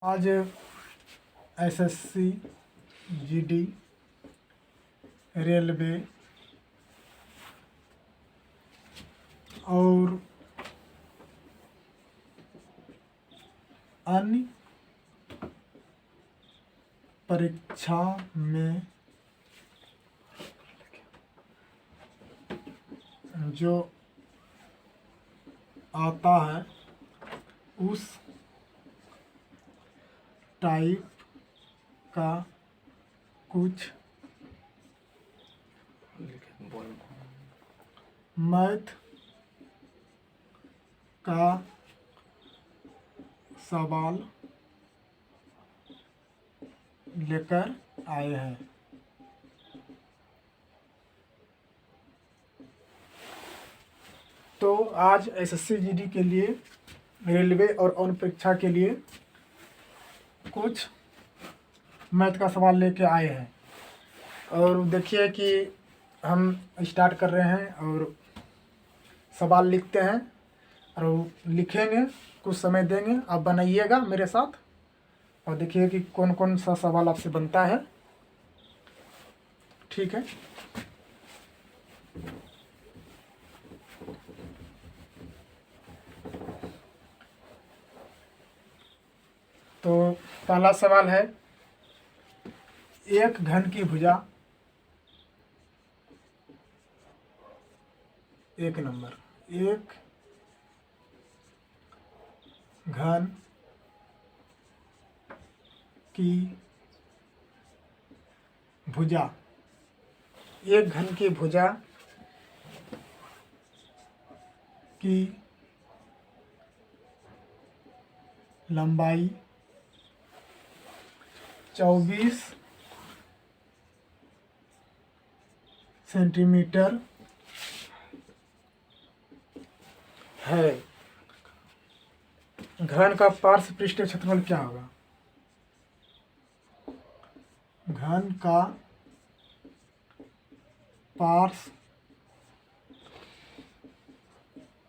आज SSC, GD, railway और अन्य परीक्षा में जो आता है उस टाइप का कुछ मैथ का सवाल लेकर आए हैं। तो आज एसएससी जीडी के लिए, रेलवे और अन्य परीक्षा के लिए कुछ मैथ का सवाल लेके आए हैं। और देखिए कि हम स्टार्ट कर रहे हैं और सवाल लिखते हैं और लिखेंगे, कुछ समय देंगे, आप बनाइएगा मेरे साथ और देखिए कि कौन कौन सा सवाल आपसे बनता है। ठीक है, तो पहला सवाल है, एक घन की भुजा, एक नंबर, एक घन की भुजा, एक घन की भुजा की लंबाई 24 सेंटीमीटर है। घन का पार्श्व पृष्ठीय क्षेत्रफल क्या होगा? घन का पार्श्व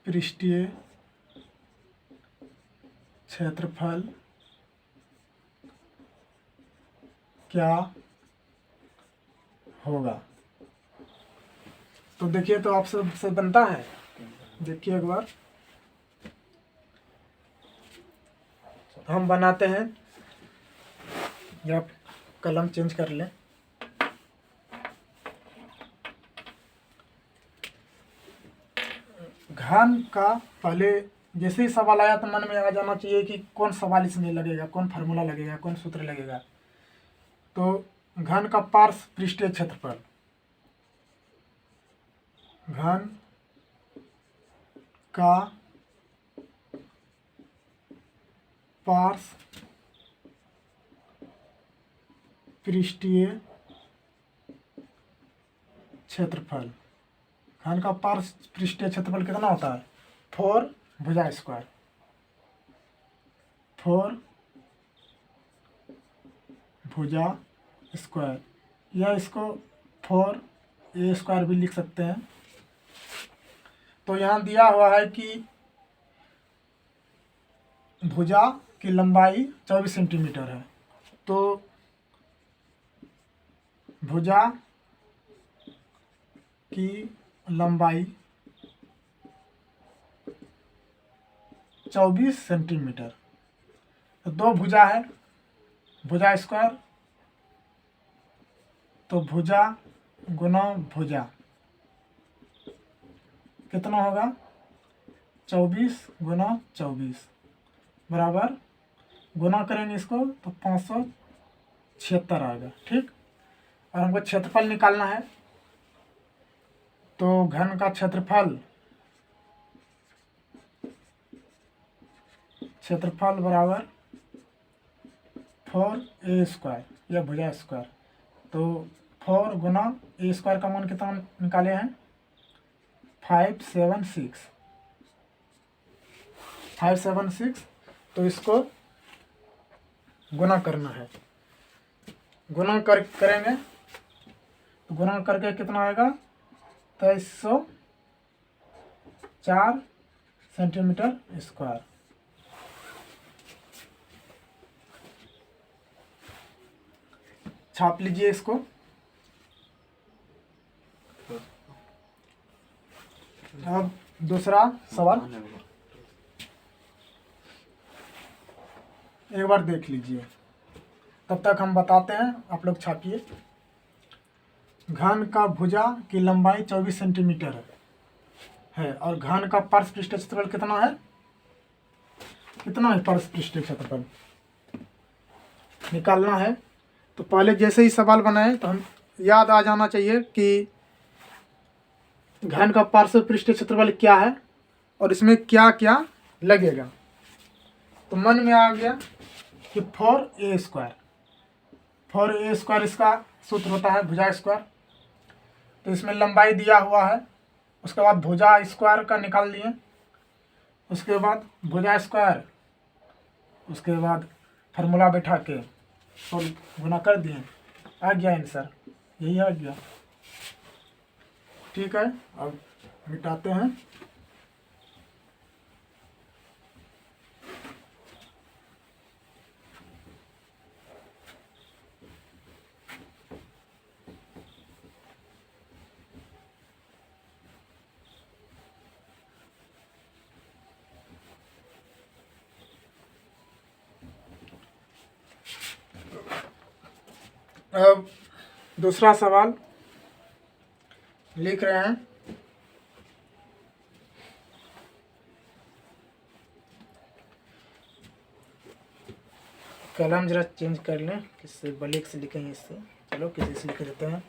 पृष्ठीय क्षेत्रफल क्या होगा? तो देखिए, तो आप सबसे बनता है, देखिए एक बार हम बनाते हैं, या कलम चेंज कर लें। घन का पहले जैसे ही सवाल आया तो मन में आ जाना चाहिए कि कौन सवाल इसमें लगेगा, कौन फार्मूला लगेगा, कौन सूत्र लगेगा। तो घन का पार्श्व पृष्ठीय क्षेत्रफल, घन का पार्श्व पृष्ठीय क्षेत्रफल, घन का पार्श्व पृष्ठीय क्षेत्रफल कितना होता है? 4 भुजा स्क्वायर, 4 भुजा स्क्वायर, या इसको 4a स्क्वायर भी लिख सकते हैं। तो यहाँ दिया हुआ है कि भुजा की लंबाई 24 सेंटीमीटर है, तो भुजा की लंबाई 24 सेंटीमीटर, तो दो भुजा है, भुजा स्क्वायर, तो भुजा गुना भुजा कितना होगा? 24 गुना 24 बराबर, गुना करेंगे इसको तो 576 आएगा। ठीक, और हमको क्षेत्रफल निकालना है, तो घन का क्षेत्रफल बराबर 4a स्क्वायर या भुजा स्क्वायर, तो 4 गुना a स्क्वायर का मान कितना निकाले हैं? 576। तो इसको गुना करना है, गुना करेंगे तो गुना करके कितना आएगा? 2304 सेंटीमीटर स्क्वायर। छाप लीजिए इसको। अब दूसरा सवाल एक बार देख लीजिए, तब तक हम बताते हैं, आप लोग छापिए। घन का भुजा की लंबाई 24 सेंटीमीटर है और घन का पार्श्व पृष्ठ क्षेत्रफल कितना है? कितना है पार्श्व पृष्ठ क्षेत्रफल निकालना है। तो पहले जैसे ही सवाल बनाए तो हम याद आ जाना चाहिए कि घन का पार्श्व पृष्ठ क्षेत्रफल क्या है और इसमें क्या क्या लगेगा। तो मन में आ गया कि 4a²। 4a² इसका सूत्र होता है भुजा स्क्वायर। तो इसमें लंबाई दिया हुआ है, उसके बाद भुजा स्क्वायर का निकाल लिए, उसके बाद भुजा स्क्वायर, उसके बाद फार्मूला बैठा के और गुना कर दिए, आ गया आंसर, यही आ गया। ठीक है, अब मिटाते हैं। अब दूसरा सवाल लिख रहे हैं। कलम जरा चेंज कर लें, किससे ब्लैक से लिखेंगे इससे, चलो किसी से लिख देते हैं।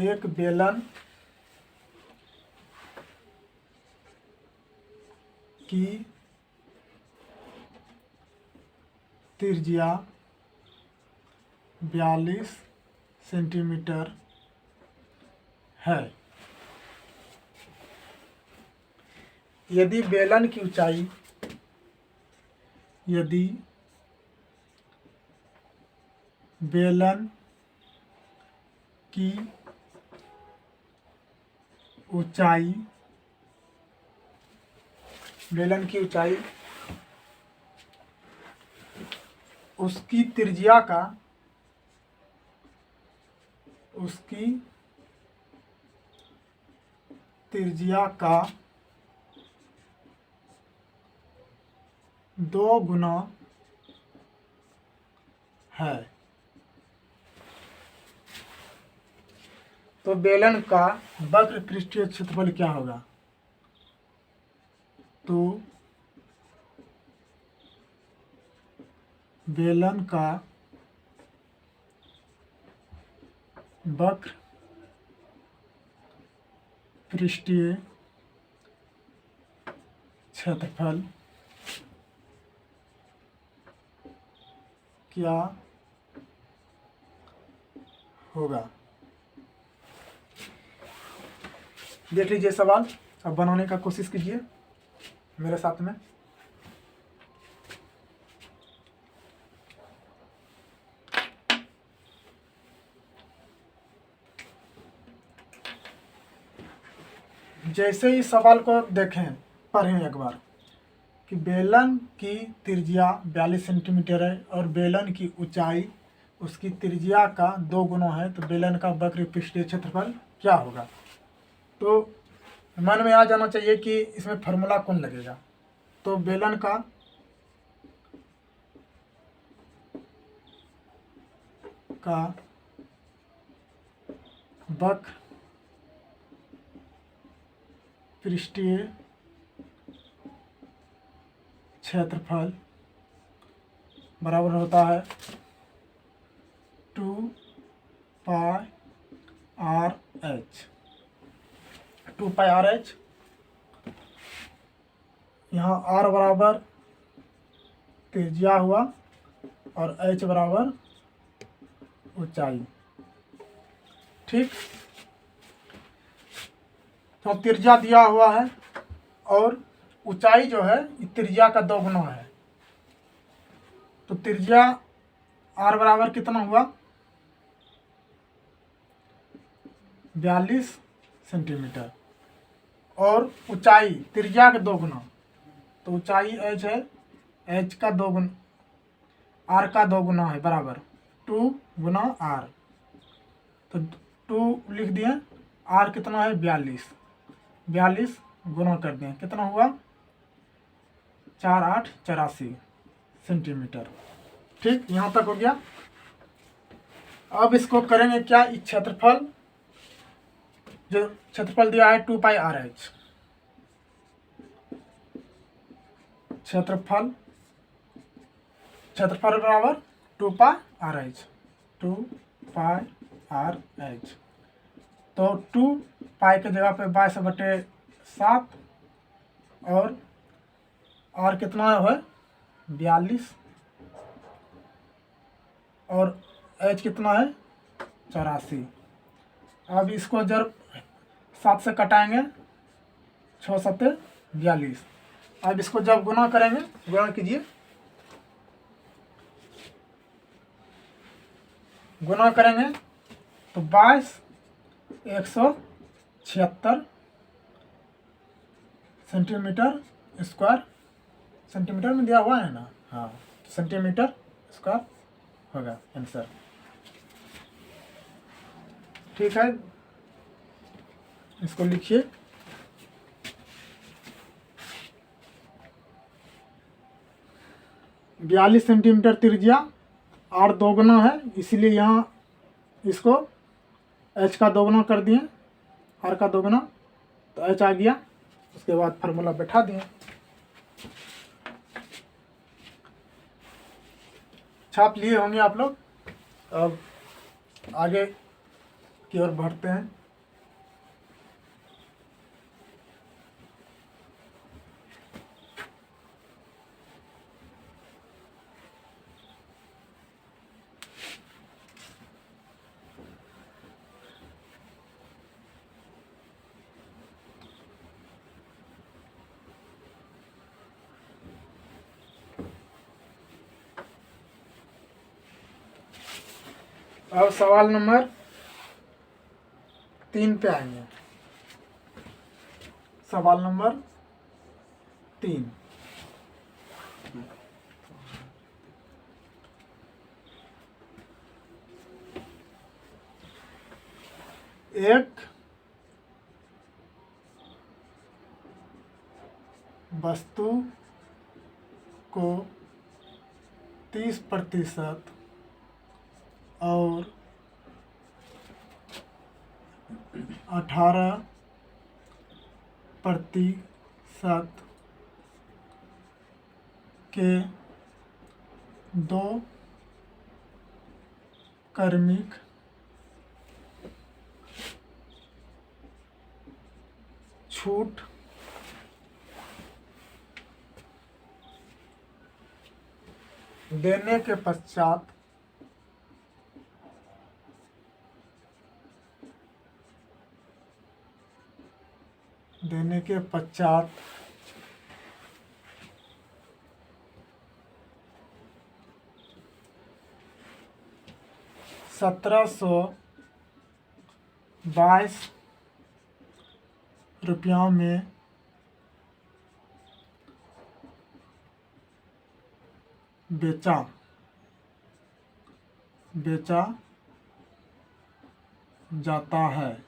एक बेलन की त्रिज्या 42 सेंटीमीटर है। यदि बेलन की ऊंचाई बेलन की ऊंचाई उसकी त्रिज्या का 2 गुना है, तो बेलन का वक्र पृष्ठीय क्षेत्रफल क्या होगा? तो बेलन का वक्र पृष्ठीय क्षेत्रफल क्या होगा? देख लीजिए सवाल, अब बनाने का कोशिश कीजिए मेरे साथ में। जैसे ही सवाल को देखें, पढ़ें एक बार कि बेलन की त्रिज्या 42 सेंटीमीटर है और बेलन की ऊंचाई उसकी त्रिज्या का 2 गुना है, तो बेलन का वक्र पृष्ठीय क्षेत्रफल क्या होगा? तो मन में आ जाना चाहिए कि इसमें फार्मूला कौन लगेगा। तो बेलन का वक्र पृष्ठीय क्षेत्रफल बराबर होता है 2πr/h। यहाँ r बराबर त्रिज्या हुआ और h बराबर ऊंचाई। ठीक, तो त्रिज्या दिया हुआ है और ऊंचाई जो है त्रिज्या का 2 गुना है, तो त्रिज्या r बराबर कितना हुआ? 42 सेंटीमीटर। और ऊंचाई त्रिज्या का 2 गुना, तो ऊंचाई h है, h का 2 गुना r का 2 गुना है बराबर 2 गुना r। तो 2 लिख दिए, r कितना है 42 गुना कर दिए, कितना हुआ 4 8 84 सेंटीमीटर। ठीक, यहाँ तक हो गया। अब इसको करेंगे क्या, इस क्षेत्रफल, जो क्षेत्रफल दिया है 2 पाई आर एच, क्षेत्रफल बराबर 2 पाई आर एच, 2 पाई आर एच। तो 2 पाई के जगह पे 22/7 और आर कितना है 42 और एच कितना है 84। अब इसको जब 7 से कटाएंगे 6 7 42। अब इसको जब गुना करेंगे, गुना कीजिए, गुना करेंगे तो 22 176 सेंटीमीटर स्क्वायर, सेंटीमीटर में दिया हुआ है ना, हाँ, सेंटीमीटर स्क्वायर होगा आंसर। ठीक है, इसको लिखिए। बयालीस सेंटीमीटर त्रिज्या, आर 2 गुना है, इसलिए यहाँ इसको एच का 2 गुना कर दिए, आर का 2 गुना, तो एच आ गया। उसके बाद फार्मूला बैठा दिए। छाप लिए होंगे आप लोग। अब आगे की ओर बढ़ते हैं। अब सवाल नंबर 3 पे आएंगे। सवाल नंबर 3, एक वस्तु को 30% और 18% के 2 क्रमिक छूट देने के पश्चात देने के पश्चात 1722 रुपयों में बेचा जाता है।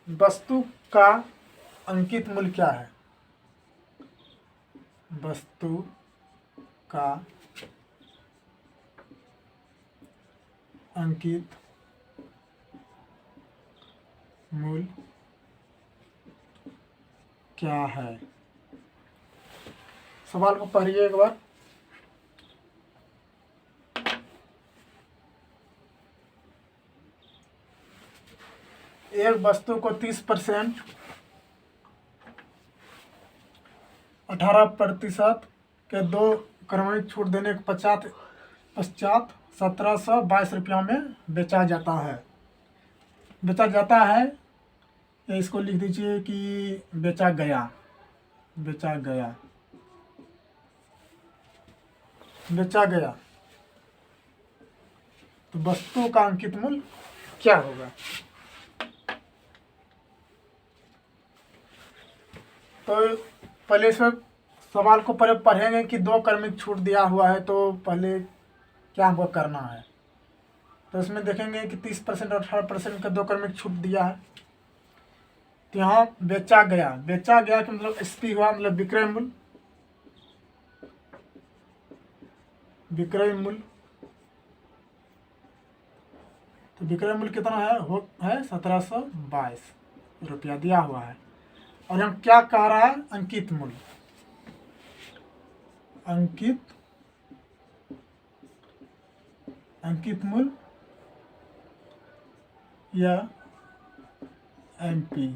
वस्तु का अंकित मूल्य क्या है? वस्तु का अंकित मूल्य क्या है? सवाल को पढ़िए एक बार। एक वस्तु को 30% 18% के 2 क्रमिक छूट देने के पश्चात 1722 रुपयों में बेचा जाता है। या इसको लिख दीजिए कि बेचा गया। तो वस्तु का अंकित मूल्य क्या होगा। तो पहले इसमें सवाल को पहले पढ़ेंगे कि 2 क्रमिक छूट दिया हुआ है, तो पहले क्या हमको करना है। तो इसमें देखेंगे कि 30% और 18% का 2 क्रमिक छूट दिया है। तो यहाँ बेचा गया कि मतलब एसपी हुआ, मतलब विक्रय मूल्य, तो विक्रय मूल्य कितना है 1722 रुपया दिया हुआ है। और हम क्या कह रहा है, अंकित मूल्य, अंकित मूल्य या एमपी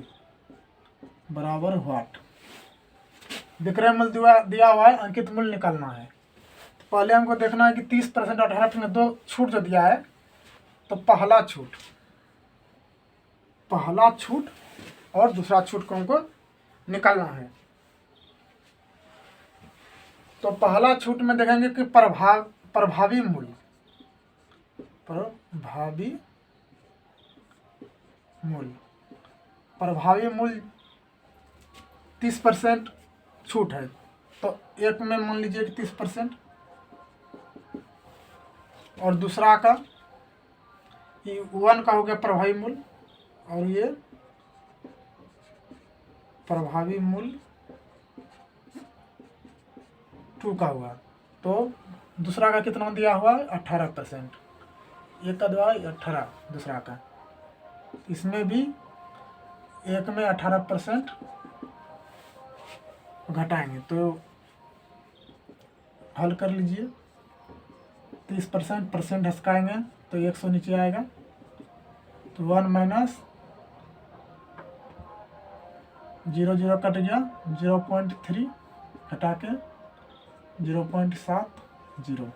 बराबर व्हाट। विक्रय मूल्य दिया हुआ है, अंकित मूल्य निकालना है। तो पहले हमको देखना है कि 30% और 18% 2 छूट जो दिया है, तो पहला छूट और दूसरा छूट को हमको निकालना है। तो पहला छूट में देखेंगे कि प्रभावी मूल्य 30% छूट है। तो एक में मान लीजिए कि 30%, और दूसरा का ये 1 का हो गया प्रभावी मूल्य, और ये प्रभावी मूल्य 2 का हुआ। तो दूसरा का कितना दिया हुआ है 18%, एक का दिया है 18 दूसरा का, इसमें भी एक में 18% घटाएंगे। तो हल कर लीजिए, 30% हस्काएंगे तो 100 नीचे आएगा। तो 1 माइनस 0 कट गया, 0.3 घटा के 0.70।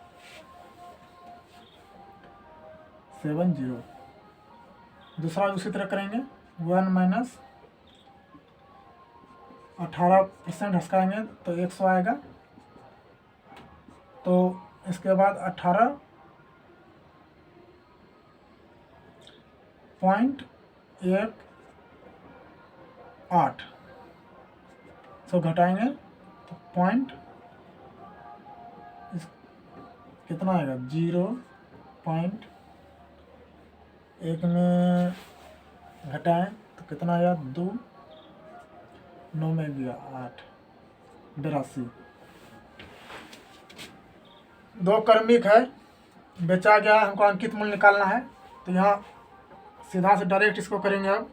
दूसरा उसी तरह करेंगे, 1 माइनस 18% हस्काएंगे तो 100 आएगा। तो इसके बाद 18.18 सो घटाएंगे तो कितना आएगा 0.1 में घटाएं तो कितना आया 2, 9 में गया 8, 82। 2 क्रमिक है, बेचा गया, हमको अंकित मूल्य निकालना है। तो यहाँ सीधा से डायरेक्ट इसको करेंगे। अब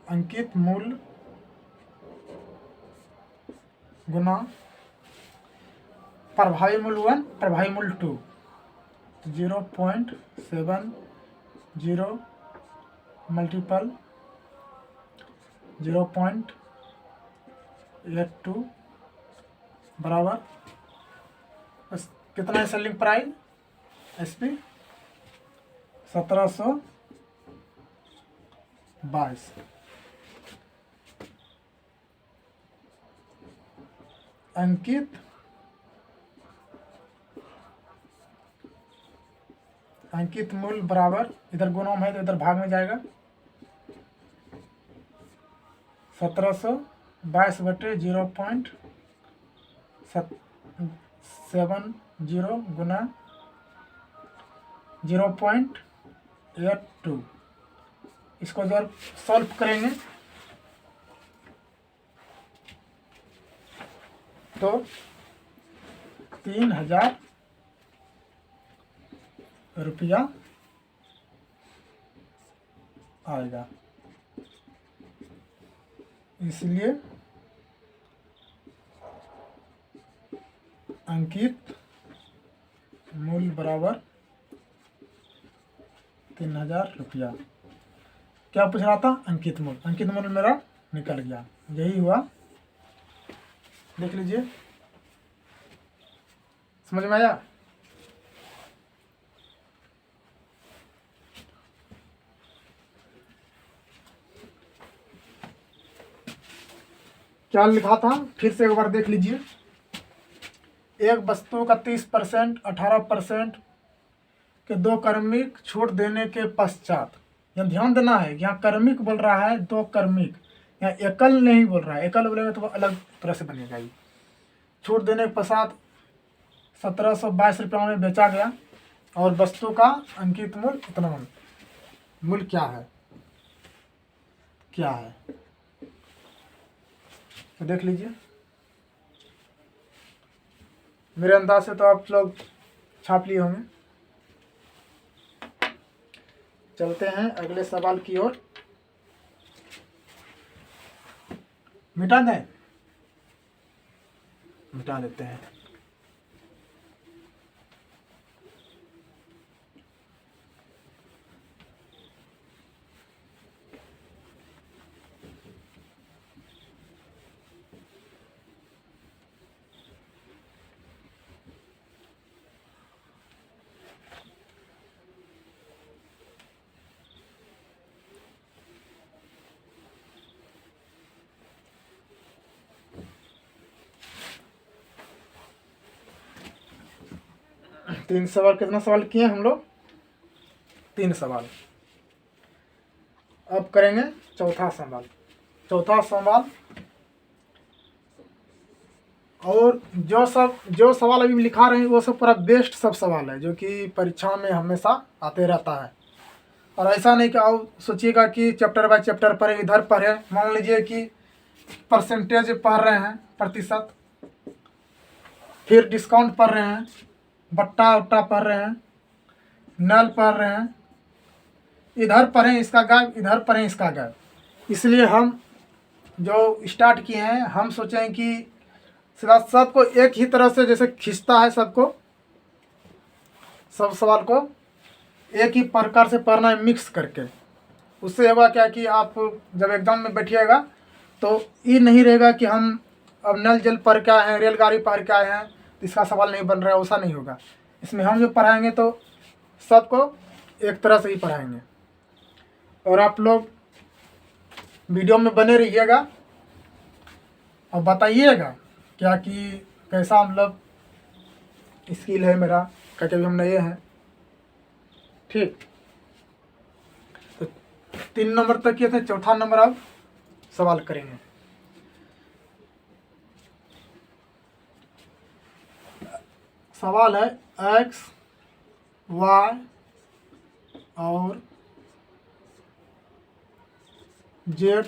अंकित मूल्य गुना प्रभावी मूल्य 1 प्रभावी मूल्य 2, तो 0.70 मल्टीपल 0.82 बराबर बस कितना है सेलिंग प्राइस एसपी 1722। अंकित मूल्य बराबर, इधर गुणोम है तो इधर भाग में जाएगा, 1722 बटे 0.70 गुना 0.82। इसको जब सॉल्व करेंगे तो 3000 रुपया आएगा। इसलिए अंकित मूल्य बराबर 3000 रुपया। क्या पूछ रहा था, अंकित मूल्य मेरा निकल गया, यही हुआ। देख लीजिए, समझ में आया। क्या लिखा था, फिर से एक बार देख लीजिए। एक वस्तु का 30%, 18% के दो क्रमिक छूट देने के पश्चात, यहाँ ध्यान देना है, यहाँ क्रमिक बोल रहा है, दो क्रमिक, यहाँ एकल नहीं बोल रहा है। एकल बोलेंगे तो अलग तरह से बनेगा ये। छूट देने के पश्चात 1722 रुपये में बेचा गया और वस्तु का अंकित मूल्य इतना। मूल्य क्या है, क्या है तो देख लीजिए। मेरे अंदाज से तो आप लोग छाप लिए होंगे। चलते हैं अगले सवाल की ओर। मिटा दें, मिटा देते हैं। तीन सवाल, कितना सवाल किए हम लोग? 3 सवाल। अब करेंगे चौथा सवाल। चौथा सवाल, और जो सवाल अभी लिखा रहे हैं वो सब पूरा बेस्ट सब सवाल है, जो कि परीक्षा में हमेशा आते रहता है। और ऐसा नहीं कि आप सोचिएगा कि चैप्टर बाय चैप्टर पढ़े, इधर पढ़े। मान लीजिए कि परसेंटेज पढ़ रहे हैं, प्रतिशत, फिर डिस्काउंट पढ़ रहे हैं, बट्टा उट्टा पढ़ रहे हैं, नल पढ़ रहे हैं, इधर पढ़ें इसका गायब, इधर पढ़ें इसका गायब। इसलिए हम जो स्टार्ट किए हैं, हम सोचें कि सीधा सबको एक ही तरह से जैसे खींचता है, सबको, सब सवाल को एक ही प्रकार से पढ़ना है, मिक्स करके। उससे होगा क्या कि आप जब एग्जाम में बैठिएगा तो ये नहीं रहेगा कि हम अब नल जल पढ़ के आए हैं, रेलगाड़ी पढ़ के आए हैं, तो इसका सवाल नहीं बन रहा है, वैसा नहीं होगा। इसमें हम जो पढ़ाएंगे तो सबको एक तरह से ही पढ़ाएंगे। और आप लोग वीडियो में बने रहिएगा और बताइएगा क्या कि कैसा मतलब स्किल है मेरा, क्या अभी हम नए हैं। ठीक, तो 3 नंबर तक किए थे, चौथा नंबर अब सवाल करेंगे। सवाल है एक्स, वाई और जेड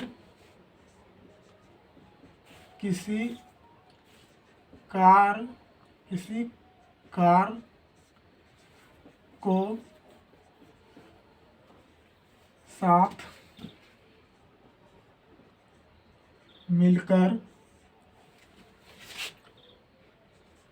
किसी कार को साथ मिलकर 25 दिन में कर सकता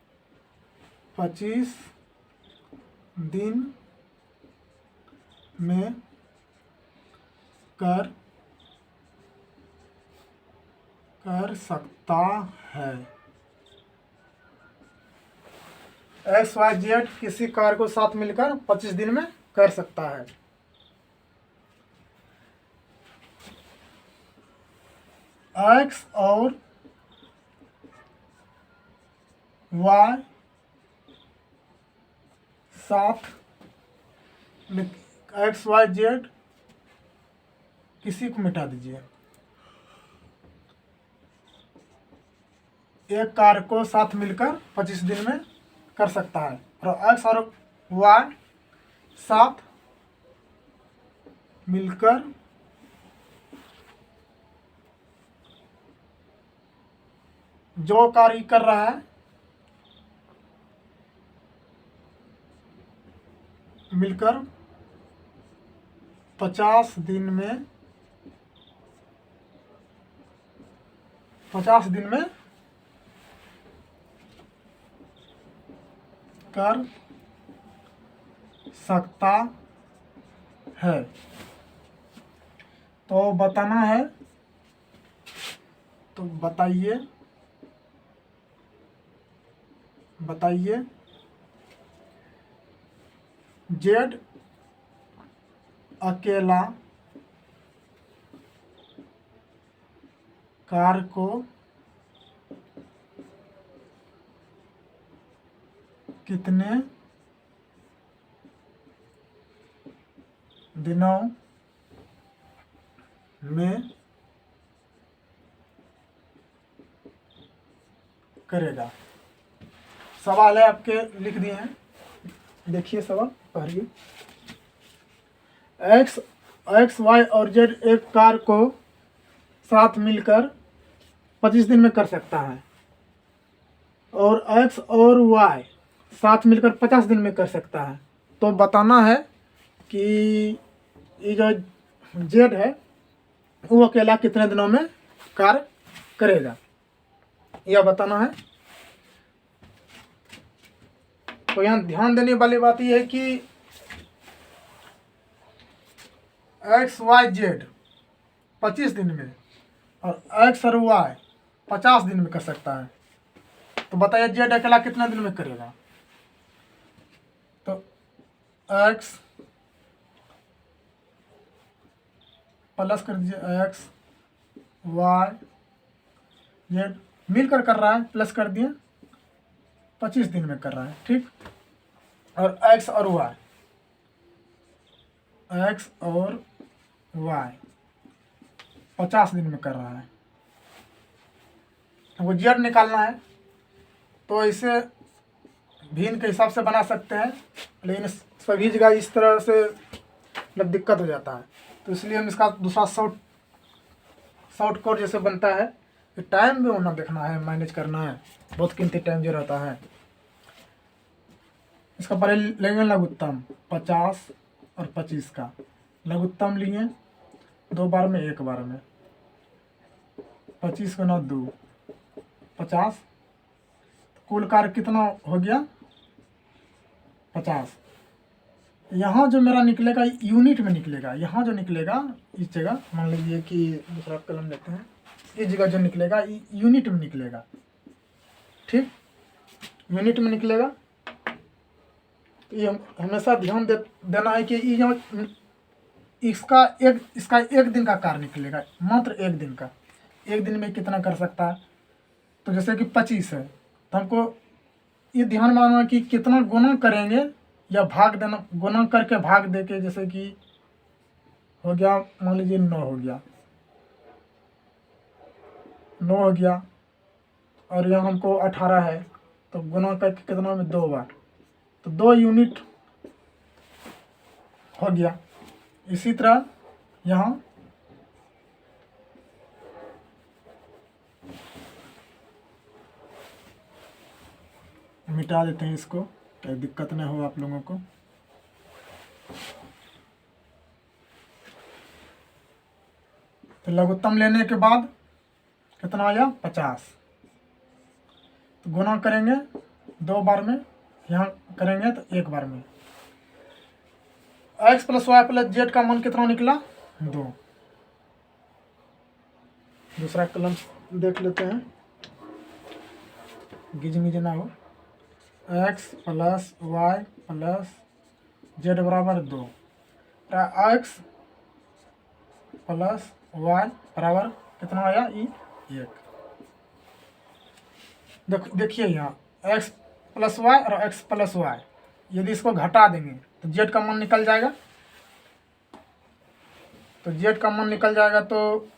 है। एक्स वाई जेड किसी कार को साथ मिलकर 25 दिन में कर सकता है। एक्स और वाई साथ, एक्स वाई जेड किसी को मिटा दीजिए। एक कार को साथ मिलकर 25 दिन में कर सकता है, और एक्स और वाई साथ मिलकर जो कार्य कर रहा है मिलकर 50 दिन में कर सकता है। तो बताना है, तो बताइए जेड अकेला कार को कितने दिनों में करेगा। सवाल है आपके, लिख दिए हैं, देखिए सवाल पढ़िए। एक्स वाई और जेड एक कार्य को साथ मिलकर 25 दिन में कर सकता है, और एक्स और वाई साथ मिलकर 50 दिन में कर सकता है। तो बताना है कि ये जो जेड है वो अकेला कितने दिनों में कार्य करेगा, यह बताना है। तो यहाँ ध्यान देने वाली बात यह है कि एक्स वाई जेड 25 दिन में और एक्स और वाई 50 दिन में कर सकता है। तो बताइए जेड अकेला कितने दिन में करेगा। तो एक्स प्लस कर दीजिए, एक्स वाई जेड मिलकर कर रहा है, प्लस कर दिए, 25 दिन में कर रहा है, ठीक। और एक्स और वाई 50 दिन में कर रहा है। वो जेड निकालना है, तो इसे भिन्न के हिसाब से बना सकते हैं, लेकिन सभी जगह इस तरह से मतलब दिक्कत हो जाता है। तो इसलिए हम इसका दूसरा शॉर्ट कोड जैसे बनता है, कि टाइम भी होना देखना है, मैनेज करना है, बहुत कीमती टाइम जो रहता है। इसका पहले लेंगे लघुत्तम 50 और 25 का लघुत्तम लिए 2 बार में 1 बार में, 25 को 9 2 50, कुल कार्य कितना हो गया 50। यहाँ जो मेरा निकलेगा यूनिट में निकलेगा, यहाँ जो निकलेगा इस जगह, मान लीजिए कि दूसरा कलम लेते हैं, इस जगह जो निकलेगा यूनिट में निकलेगा, ठीक, यूनिट में निकलेगा। ये हमेशा ध्यान देना है कि ये इसका एक दिन का कार्य निकलेगा, मात्र एक दिन का। एक दिन में कितना कर सकता है, तो जैसे कि 25 है, तो हमको ये ध्यान में आना कि कितना गुना करेंगे या भाग देना, गुना करके भाग दे के, जैसे कि हो गया मान लीजिए 9 हो गया, 9 हो गया, और यहाँ हमको 18 है, तो गुना करके कितना में 2 बार, तो 2 यूनिट हो गया। इसी तरह यहाँ मिटा देते हैं इसको, कोई दिक्कत नहीं हो आप लोगों को। तो लघुत्तम लेने के बाद कितना आया 50, तो गुना करेंगे 2 बार में, यहाँ करेंगे तो 1 बार में। X plus y plus z का मान कितना निकला 2। दूसरा कलम देख लेते हैं, गिजमिज ना हो। X plus y plus z बराबर 2, एक्स प्लस वाई बराबर कितना आया 1। देखिए यहाँ एक्स प्लस वाई और एक्स प्लस वाई, यदि इसको घटा देंगे तो जेड का मान निकल जाएगा, तो जेड का मान निकल जाएगा, तो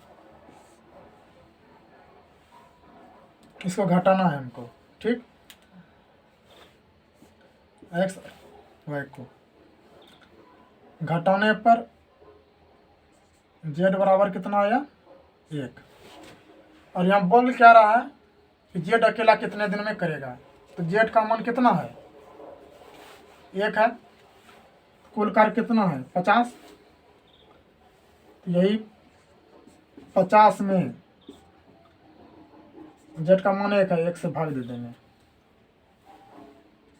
इसको घटाना है हमको, ठीक। एक्स वाई को घटाने पर जेड बराबर कितना आया 1। और यहाँ बोल क्या रहा है कि जेड अकेला कितने दिन में करेगा, तो जेड का मान कितना है 1 है, कुल कार्य कितना है 50, यही 50 में जेड का मान 1 है, 1 से भाग दे देंगे,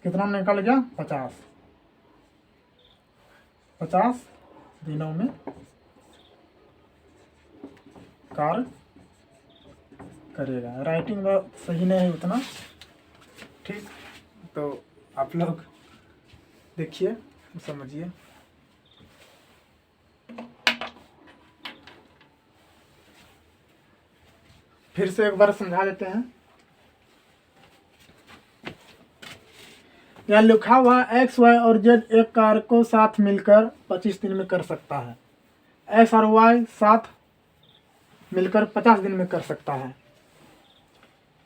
कितना निकल गया 50 दिनों में कार्य करेगा। राइटिंग सही नहीं है उतना, ठीक, तो आप लोग देखिए समझिए। फिर से एक बार समझा देते हैं। यहाँ लिखा हुआ एक्स वाई और जेड एक कार्य को साथ मिलकर 25 दिन में कर सकता है। एक्स और वाई साथ मिलकर 50 दिन में कर सकता है।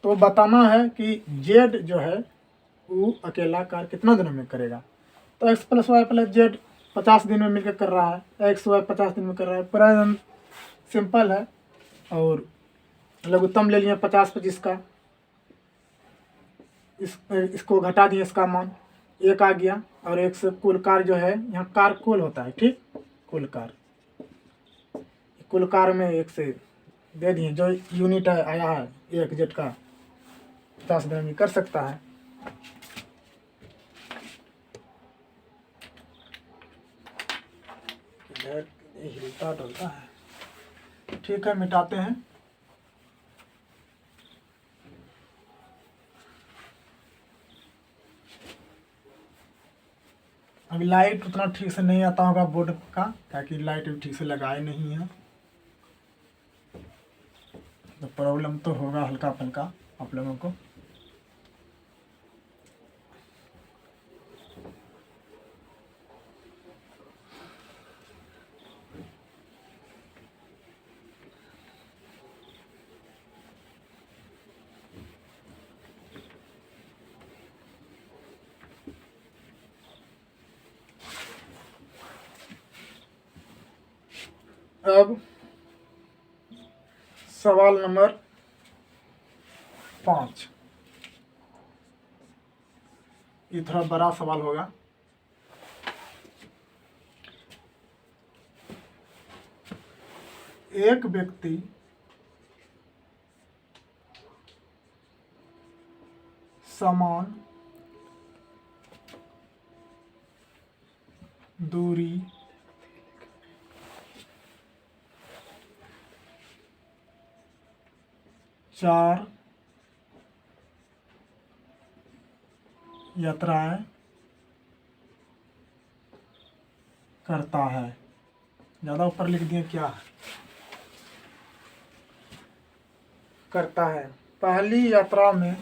तो बताना है कि जेड जो है वो अकेला कार्य कितना दिनों में करेगा। तो x plus y plus z 50 दिन में मिलकर कर रहा है, एक्स वाई 50 दिन में कर रहा है। पूरा एकदम सिंपल है। और लघुत्तम ले लिया 50-25 का, इसको घटा दिए, इसका मान 1 आ गया। और एक से कुल कार्य जो है, यहाँ कार्य कुल होता है, ठीक, कुल कार्य, कुल कार्य में 1 से दे दिए, जो यूनिट आया है 1 जेड का 50 दिन में कर सकता है। हिलता डुलता है, ठीक है, मिटाते हैं। अभी लाइट उतना ठीक से नहीं आता होगा बोर्ड का, ताकि लाइट भी ठीक से लगाए नहीं है, तो प्रॉब्लम तो होगा हल्का फुल्का आप लोगों को। अब सवाल नंबर 5, ये थोड़ा बड़ा सवाल होगा। एक व्यक्ति समान दूरी चार यात्राएं करता है। ज़्यादा ऊपर लिख दिए, क्या करता है। पहली यात्रा में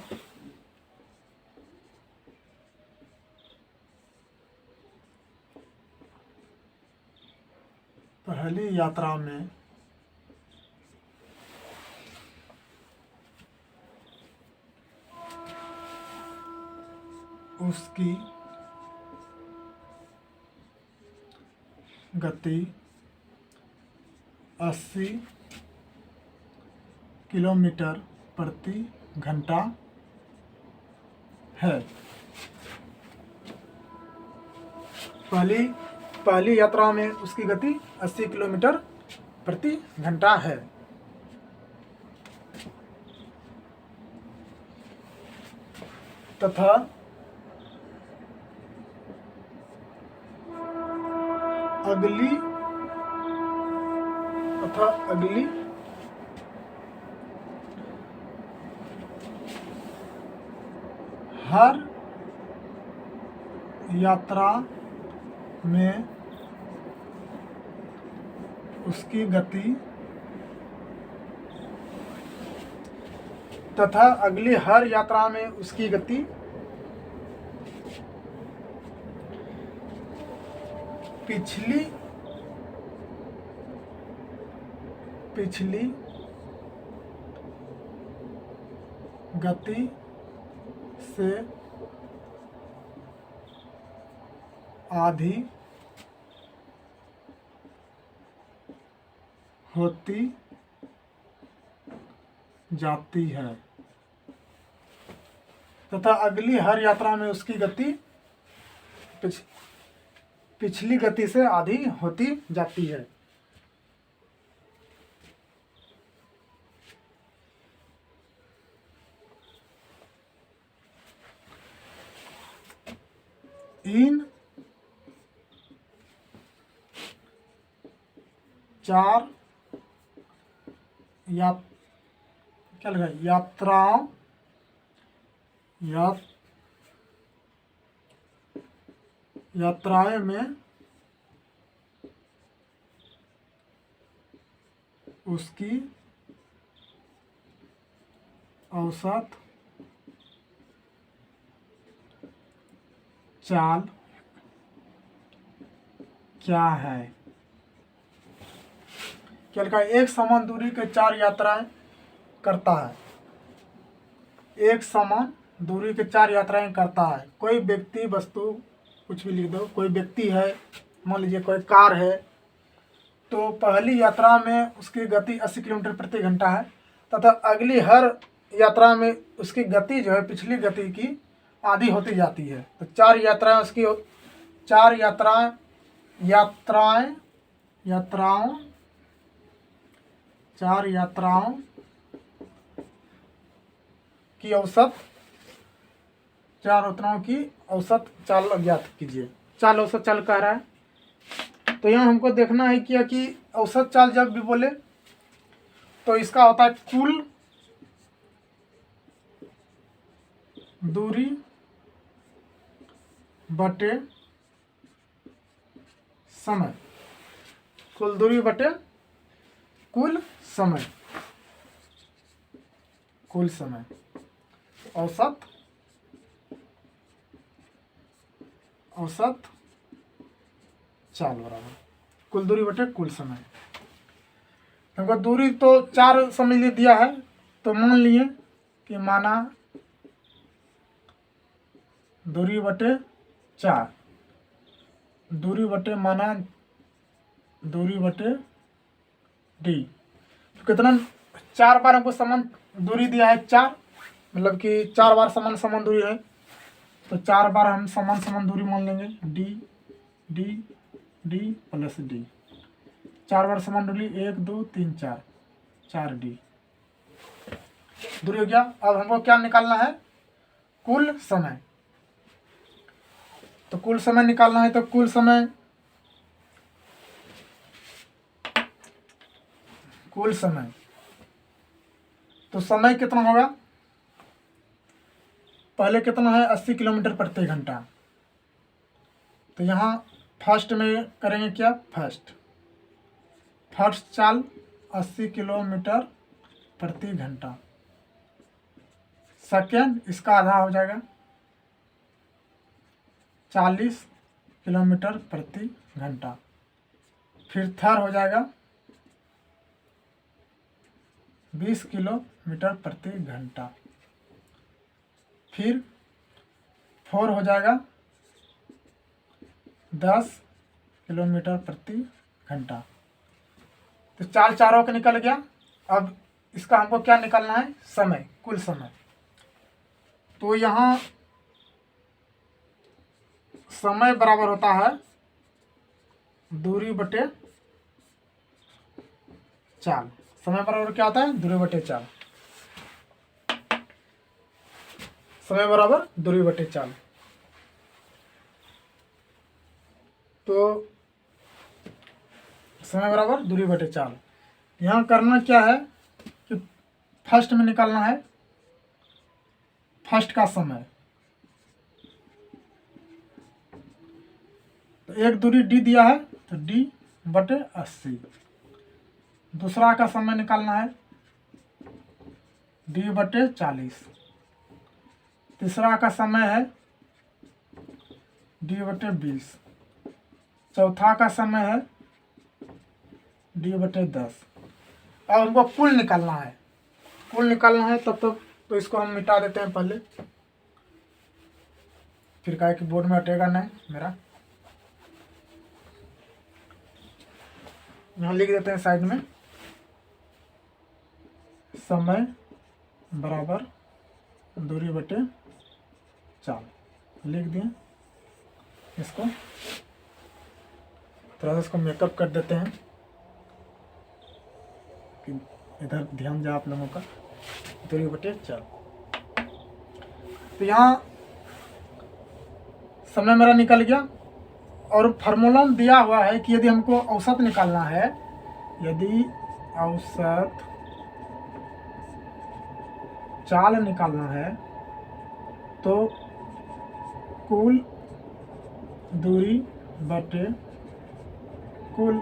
उसकी गति 80 किलोमीटर प्रति घंटा है। पहली यात्रा में उसकी गति 80 किलोमीटर प्रति घंटा है। तथा अगली हर यात्रा में उसकी गति पिछली गति से आधी होती जाती है। तथा अगली हर यात्रा में उसकी गति पिछली गति से आधी होती जाती है। इन 4 यात्राएं में उसकी औसत चाल क्या है। क्या लिखा है? एक समान दूरी के 4 यात्राएं करता है। एक समान दूरी के 4 यात्राएं करता है। कोई व्यक्ति, वस्तु, कुछ भी लिख दो। कोई व्यक्ति है, मान लीजिए कोई कार है, तो पहली यात्रा में उसकी गति 80 किलोमीटर प्रति घंटा है तथा अगली हर यात्रा में उसकी गति जो है पिछली गति की आधी होती जाती है। तो 4 यात्राएं उसकी, 4 यात्राओं की औसत, 4 यात्राओं की औसत चाल ज्ञात कीजिए। चाल औसत चाल कह रहा है, तो यहाँ हमको देखना है कि औसत चाल जब भी बोले तो इसका होता है कुल दूरी बटे समय। कुल दूरी बटे कुल समय। कुल समय औसत चाल बराबर कुल दूरी बटे कुल समय। हमको दूरी तो 4 समझ लिए दिया है, तो मान लिए कि माना दूरी बटे 4, दूरी बटे माना दूरी बटे डी। तो कितना, 4 बार हमको समान दूरी दिया है, 4 मतलब कि 4 बार समान दूरी है, तो 4 बार हम समान दूरी मान लेंगे। D D D plus D, 4 बार समान दूरी, 1 2 3 4 डी दूरी हो गया। अब हमको क्या निकालना है? कुल समय। तो कुल समय निकालना है, तो कुल समय तो समय कितना होगा? पहले कितना है? 80 किलोमीटर प्रति घंटा। तो यहाँ फर्स्ट में करेंगे क्या? फर्स्ट चाल 80 किलोमीटर प्रति घंटा। सेकेंड इसका आधा हो जाएगा 40 किलोमीटर प्रति घंटा। फिर थर्ड हो जाएगा 20 किलोमीटर प्रति घंटा। फिर 4 हो जाएगा 10 किलोमीटर प्रति घंटा। तो चारों का निकल गया। अब इसका हमको क्या निकालना है? समय, कुल समय। तो यहाँ समय बराबर होता है दूरी बटे चाल। समय बराबर क्या होता है? दूरी बटे चाल। समय बराबर दूरी बटे चाल। तो समय बराबर दूरी बटे चाल। यहाँ करना क्या है कि फर्स्ट में निकालना है फर्स्ट का समय। तो एक दूरी डी दिया है, तो डी बटे 80। दूसरा का समय निकालना है डी बटे 40। तीसरा का समय है डी बटे 20। चौथा का समय है डी बटे 10। और हमको कुल निकालना है। तब तक तो इसको हम मिटा देते हैं पहले, फिर कहा कि बोर्ड में हटेगा नहीं मेरा। यहाँ लिख देते हैं साइड में, समय बराबर दूरी बटे चाल लिख दिए। इसको थोड़ा सा इसको मेकअप कर देते हैं कि इधर ध्यान जाए आप लोगों का। दूरी बटे चाल। तो यहाँ समय मेरा निकल गया। और फार्मूला दिया हुआ है कि यदि हमको औसत निकालना है, यदि औसत चाल निकालना है तो कुल दूरी बटे कुल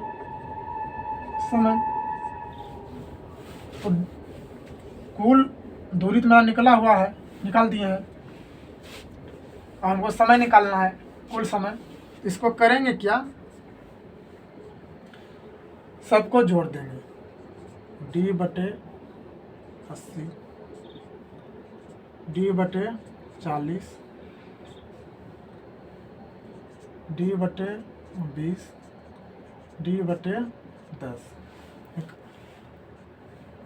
समय। तो कुल दूरी तो मेरा निकला हुआ है, निकाल दिए हैं। और हमको समय निकालना है, कुल समय। इसको करेंगे क्या, सबको जोड़ देंगे, d/80 d/40 d/20 d/10।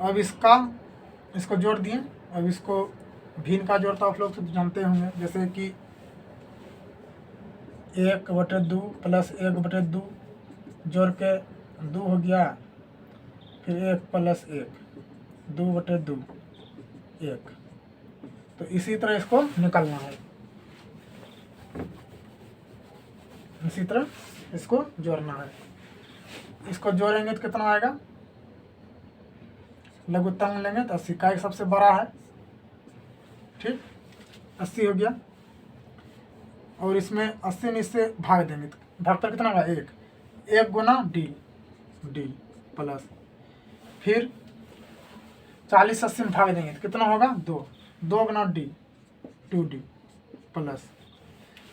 अब इसको जोड़ दिए। अब इसको भिन्न का जोड़ता आप लोग तो जानते होंगे, जैसे कि 1/2 प्लस 1/2 जोड़ के 2 हो गया, फिर 1 प्लस 1 2/2 1। तो इसी तरह इसको निकालना है, इसी तरह इसको जोड़ना है। इसको जोड़ेंगे तो कितना आएगा, लघुत्तम लेंगे तो 80 का एक सबसे बड़ा है, ठीक 80 हो गया। और इसमें 80 में इससे भाग देंगे तो भागफल कितना होगा, 1 गुना डी प्लस, फिर 40 80 में भाग देंगे तो कितना होगा, 2 गुना डी 2d प्लस,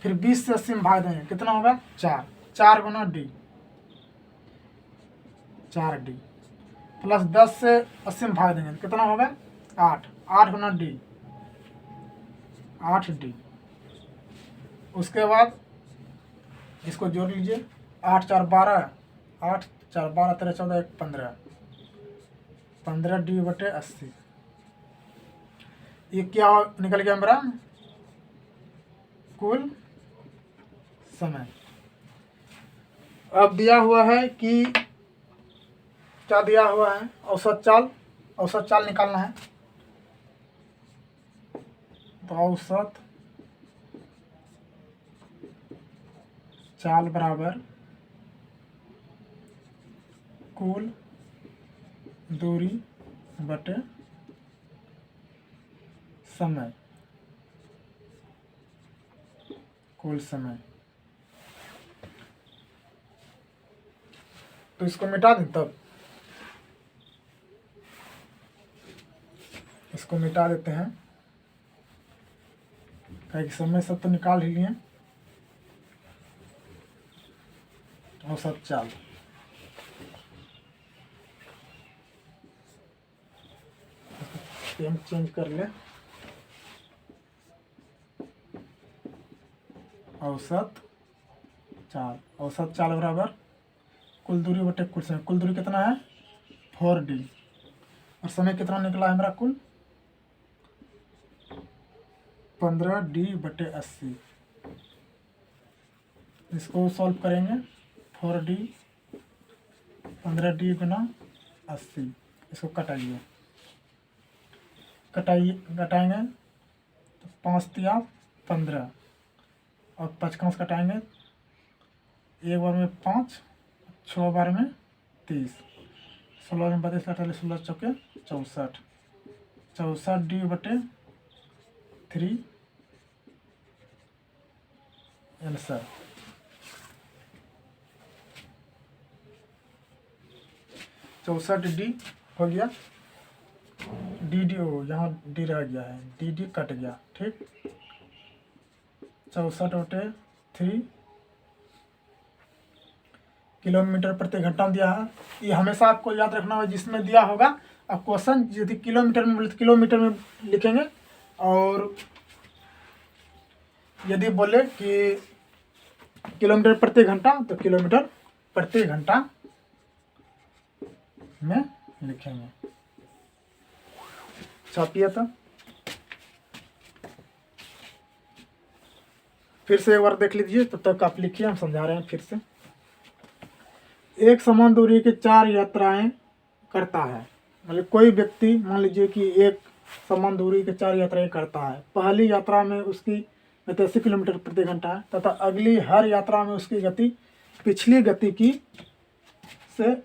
फिर 20 से 80 में भाग देंगे कितना होगा, 4 गुना डी 4d प्लस 10 से 80 में भाग देंगे तो कितना होगा, 8 गुना डी 8d। उसके बाद इसको जोड़ लीजिए, 8 4 12 8 4 12 13 14 1 15 d/80। ये क्या निकल गया मेरा, कुल समय। अब दिया हुआ है कि क्या दिया हुआ है, औसत चाल निकालना है। तो औसत चाल बराबर कुल दूरी बटे समय, कुल समय। तो इसको मिटा दें, तब इसको मिटा देते हैं, कहीं समय सब तो निकाल ही लिए। औसत चाल पेन चेंज कर ले, औसत चाल बराबर कुल दूरी बटे कुल समय। कुल दूरी कितना है, 4d, और समय कितना निकला है मेरा, कुल 15d/80। इसको सॉल्व करेंगे, 4d 15d गुना 80। इसको घटाएंगे तो 5 तिया 15 और 55 घटाएंगे, 1 बार में 5 6 बार में 30 16 में 32 48 16 चौके 64 64d/3 आंसर। 64d हो गया, डी यहाँ डी रह गया है, डी कट गया, ठीक 64/3 किलोमीटर प्रति घंटा दिया है। ये हमेशा आपको याद रखना है, जिसमें दिया होगा अब क्वेश्चन यदि किलोमीटर में बोले तो किलोमीटर में लिखेंगे, और यदि बोले कि किलोमीटर प्रति घंटा तो किलोमीटर प्रति घंटा में लिखेंगे। छापिए तो फिर से एक बार देख लीजिए, तब तक आप लिखिए, हम समझा रहे हैं फिर से। एक समान दूरी की 4 यात्राएं करता है, मतलब कोई व्यक्ति मान लीजिए कि एक समान दूरी की 4 यात्राएं करता है। पहली यात्रा में उसकी गति 80 किलोमीटर प्रति घंटा है, तथा अगली हर यात्रा में उसकी गति पिछली गति की से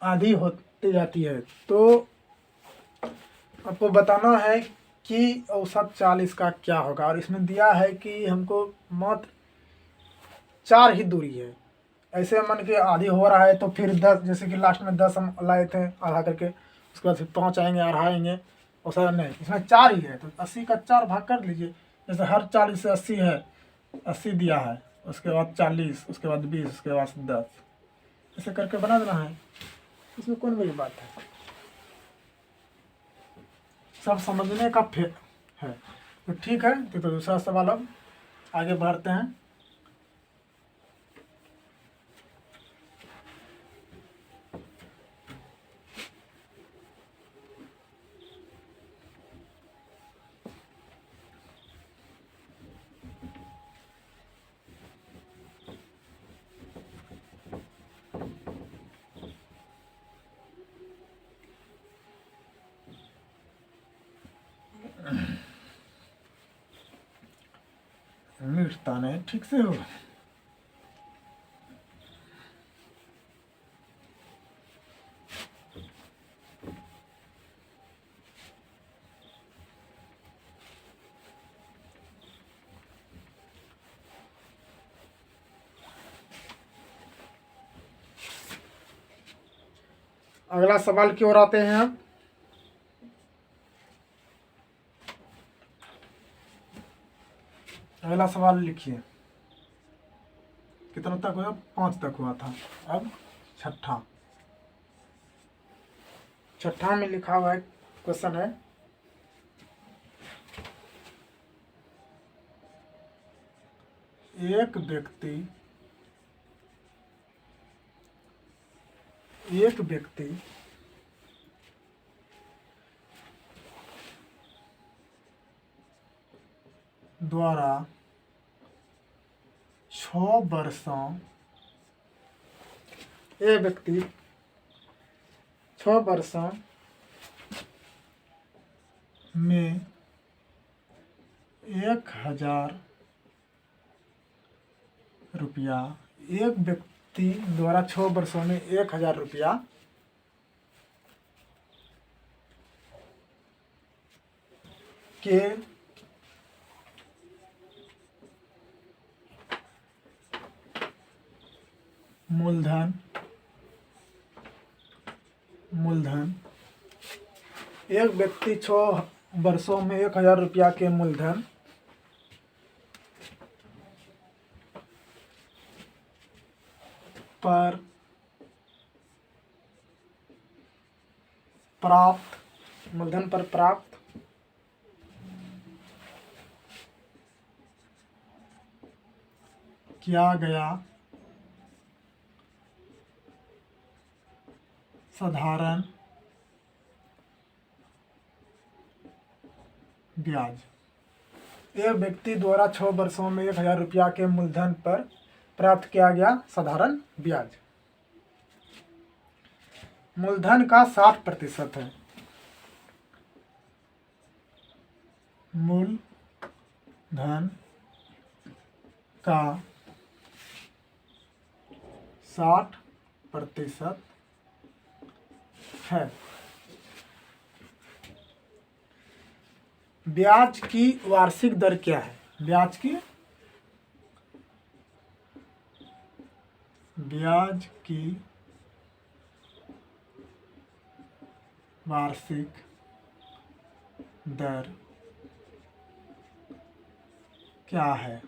आधी होती जाती है। तो आपको बताना है कि औसत चाल इसका क्या होगा, और इसमें दिया है कि हमको मात्र 4 ही दूरी है। ऐसे मन के आधी हो रहा है तो फिर 10, जैसे कि लास्ट में 10 हम लाए थे आधा करके, उसके बाद फिर 5 आएंगे, आएंगे, औसत नहीं, इसमें 4 ही है। तो 80 का 4 भाग कर लीजिए, जैसे हर 40 से 80 है, 80 दिया है उसके बाद 40, उसके बाद 20, उसके बाद 10, ऐसे करके बना देना है। इसमें कौन बड़ी बात है, सब समझने का है। तो ठीक है, तो दूसरा सवाल अब आगे बढ़ते हैं। मिटता नहीं ठीक से हो। अगला सवाल की ओर आते हैं हम। अगला सवाल लिखिए, कितना तक हुआ, 5 तक हुआ था। अब छठा में लिखा हुआ है, क्वेश्चन है, एक व्यक्ति द्वारा 6 वर्षों, एक व्यक्ति 6 वर्षों में 1000 रुपया, एक व्यक्ति द्वारा 6 वर्षों में 1000 रुपया के मूलधन एक व्यक्ति 6 वर्षों में 1000 रुपया के मूलधन पर प्राप्त किया गया साधारण ब्याज, एक व्यक्ति द्वारा 6 वर्षों में 1000 रुपया के मूलधन पर प्राप्त किया गया साधारण ब्याज। मूलधन का 60% है, मूलधन का 60% है। ब्याज की वार्षिक दर क्या है, ब्याज की वार्षिक दर क्या है।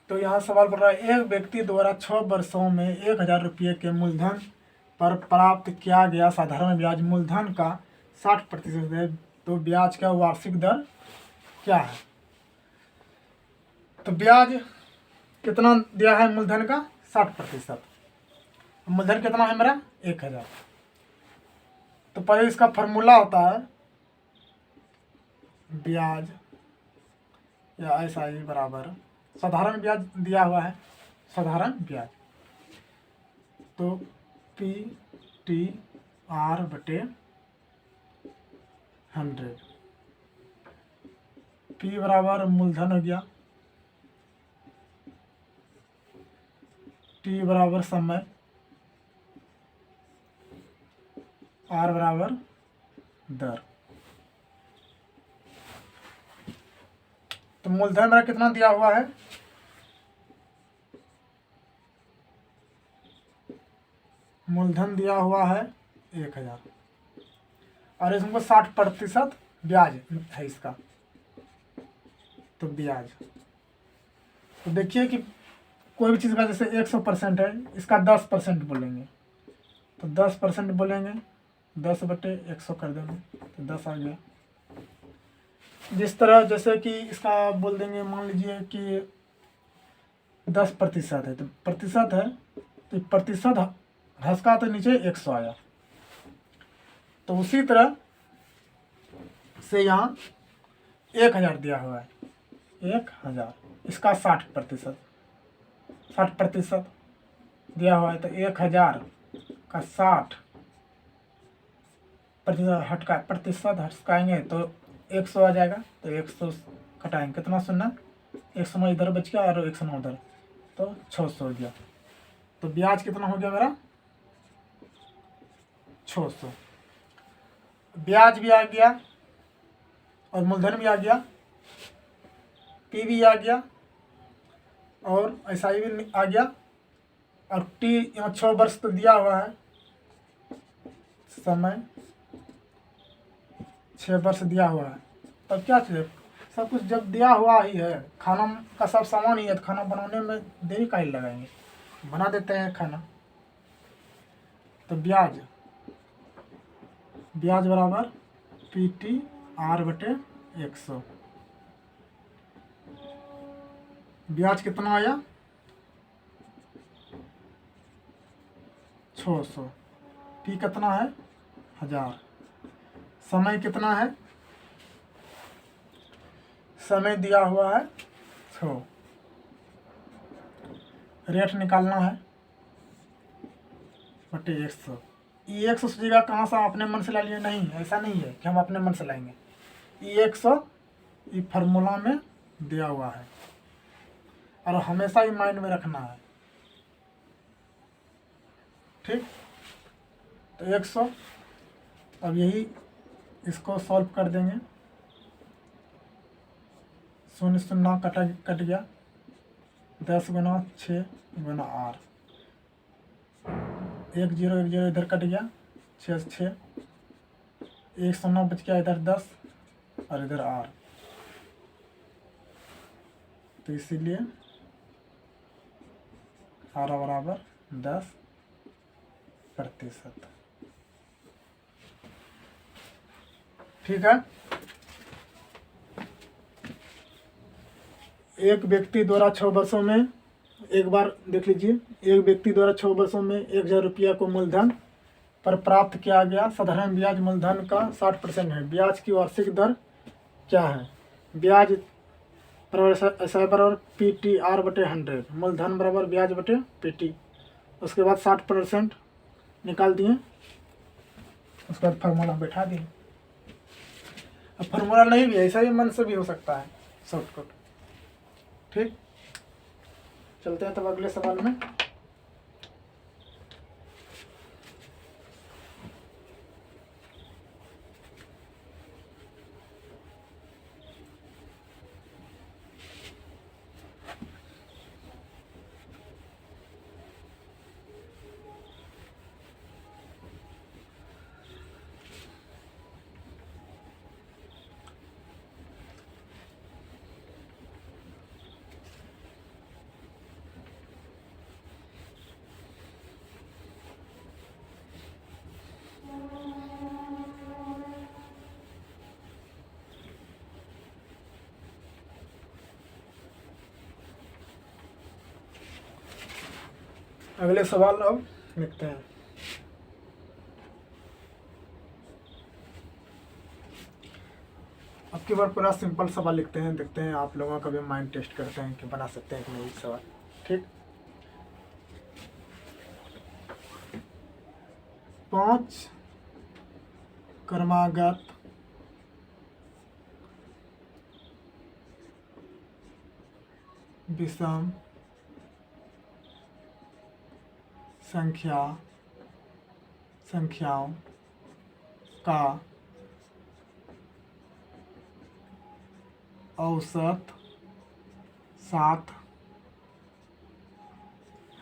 तो यहाँ सवाल पड़ रहा है, एक व्यक्ति द्वारा 6 वर्षों में 1000 रुपये के मूलधन पर प्राप्त किया गया साधारण ब्याज, मूलधन का 60% है, तो ब्याज का वार्षिक दर क्या है। तो ब्याज कितना दिया है, मूलधन का 60%, मूलधन कितना है मेरा 1000। तो पहले इसका फॉर्मूला होता है ब्याज या SI बराबर साधारण ब्याज दिया हुआ है, साधारण ब्याज, तो PTR/100, P बराबर मूलधन हो गया, T बराबर समय, R बराबर दर। तो मूलधन मेरा कितना दिया हुआ है, मूलधन दिया हुआ है 1000 और इसमें 60% ब्याज है इसका, तो ब्याज। तो देखिए कि कोई भी चीज़ का जैसे 100% है, इसका 10% बोलेंगे तो 10% बोलेंगे, 10/100 कर देंगे तो 10 आ गया। जिस तरह जैसे कि इसका बोल देंगे, मान लीजिए कि 10% है तो प्रतिशत है, तो प्रतिशत हंसका तो नीचे 100 आया। तो उसी तरह से यहाँ 1000 दिया हुआ है, 1000, इसका 60% दिया हुआ है, तो 1000 का 60% हटकाएंगे तो 100 आ जाएगा। तो 100 कटाएंगे, कितना 0, 100 इधर बच गया और 109 उधर, तो 600 हो गया। तो ब्याज कितना हो गया मेरा, 600। ब्याज भी आ गया और मूलधन भी आ गया, पी भी आ गया और SI भी आ गया, और टी यहाँ 6 वर्ष तो दिया हुआ है, समय 6 वर्ष दिया हुआ है। तब क्या चाहिए, सब कुछ जब दिया हुआ ही है, खाना का सब सामान ही है, तो खाना बनाने में देरी काहे लगाएंगे, बना देते हैं खाना। तो ब्याज बराबर PT/R/100। ब्याज कितना आया, 600। पी कितना है, 1000। समय कितना है, समय दिया हुआ है 6। रेट निकालना है बटे 100। ये 100 सोचिएगा कहाँ से अपने मन से ला लिए, नहीं, ऐसा नहीं है कि हम अपने मन से लाएंगे। ये 100 ये फार्मूला में दिया हुआ है और हमेशा ही माइंड में रखना है, ठीक। तो 100, अब यही इसको सॉल्व कर देंगे, 0 0 कट गया, 10 × 6 × R, 1 0 1 0 इधर कट गया, 6 6, 1 0 बच गया, इधर 10 और इधर R। तो इसीलिए R बराबर 10%। ठीक है। एक व्यक्ति द्वारा 6 वर्षों में, एक बार देख लीजिए, एक व्यक्ति द्वारा 6 वर्षों में 1000 रुपया को मूलधन पर प्राप्त किया गया। साधारण ब्याज मूलधन का 60% है। ब्याज की वार्षिक दर क्या है, ब्याज SI बराबर PT/R/100, मूलधन बराबर ब्याज बटे PT। उसके बाद 60% निकाल दिए, उसके बाद फार्मूला बैठा दिए। अब फार्मूला नहीं भी, ऐसा भी मन से भी हो सकता है, शॉर्टकट। ठीक, चलते हैं तब अगले सवाल में। अगले सवाल अब लिखते हैं। अब की बार पूरा सिंपल सवाल लिखते हैं, देखते हैं आप लोगों का भी माइंड टेस्ट करते हैं कि बना सकते हैं कि नहीं सवाल। ठीक, 5 क्रमागत विषम संख्याओं का औसत 7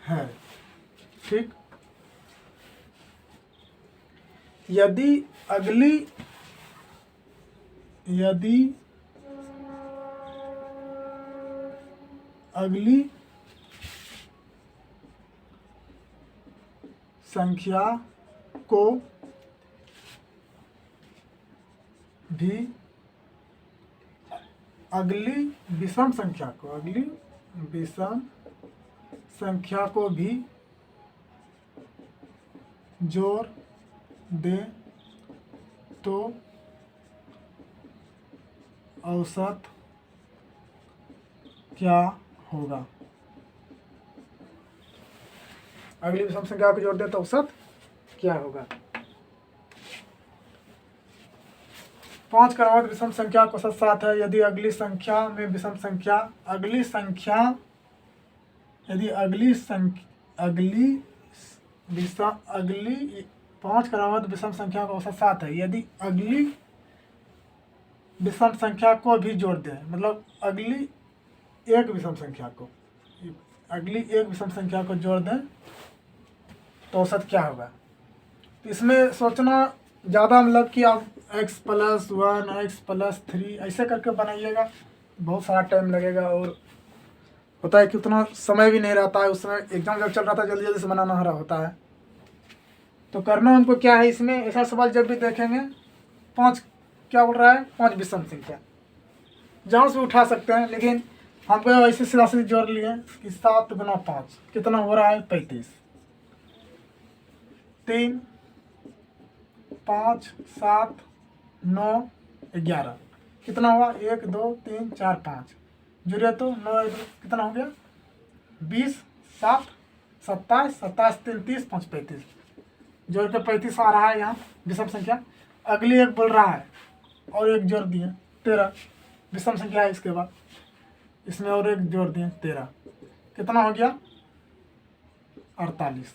है। ठीक, यदि अगली संख्या को भी अगली विषम संख्या को भी जोड़ दें तो औसत क्या होगा। अगली विषम संख्या को जोड़ दें तो औसत क्या होगा। 5 क्रमवार विषम संख्या का औसत 7 है। यदि अगली संख्या में विषम संख्या अगली 5 क्रमवार विषम संख्या का औसत 7 है। यदि अगली विषम संख्या को भी जोड़ दें, मतलब अगली एक विषम संख्या को जोड़ दें तो औसत क्या होगा। तो इसमें सोचना ज़्यादा, मतलब कि आप x+1 x+3 ऐसे करके बनाइएगा, बहुत सारा टाइम लगेगा और होता है कि उतना समय भी नहीं रहता है। उस समय एग्जाम जब चल रहा था जल्दी जल्दी से बनाना हो रहा होता है। तो करना हमको क्या है, इसमें ऐसा सवाल जब भी देखेंगे 5 क्या बोल रहा है, 5 विषम संख्या जहाँ से उठा सकते हैं, लेकिन हमको ऐसे सीधा सीधी जोड़ लिए कि 7 गुना 5 कितना हो रहा है, 35। 3 5 7 9 11 कितना हुआ, 1 2 3 4 5 जुड़े तो 9 कितना हो गया, 20 7 27 27 3 30 5 35 जोड़ के 35 आ रहा है यहाँ विषम संख्या। अगली एक बोल रहा है और एक जोड़ दिए 13 विषम संख्या है। इसके बाद इसमें और एक जोड़ दिए 13 कितना हो गया, 48।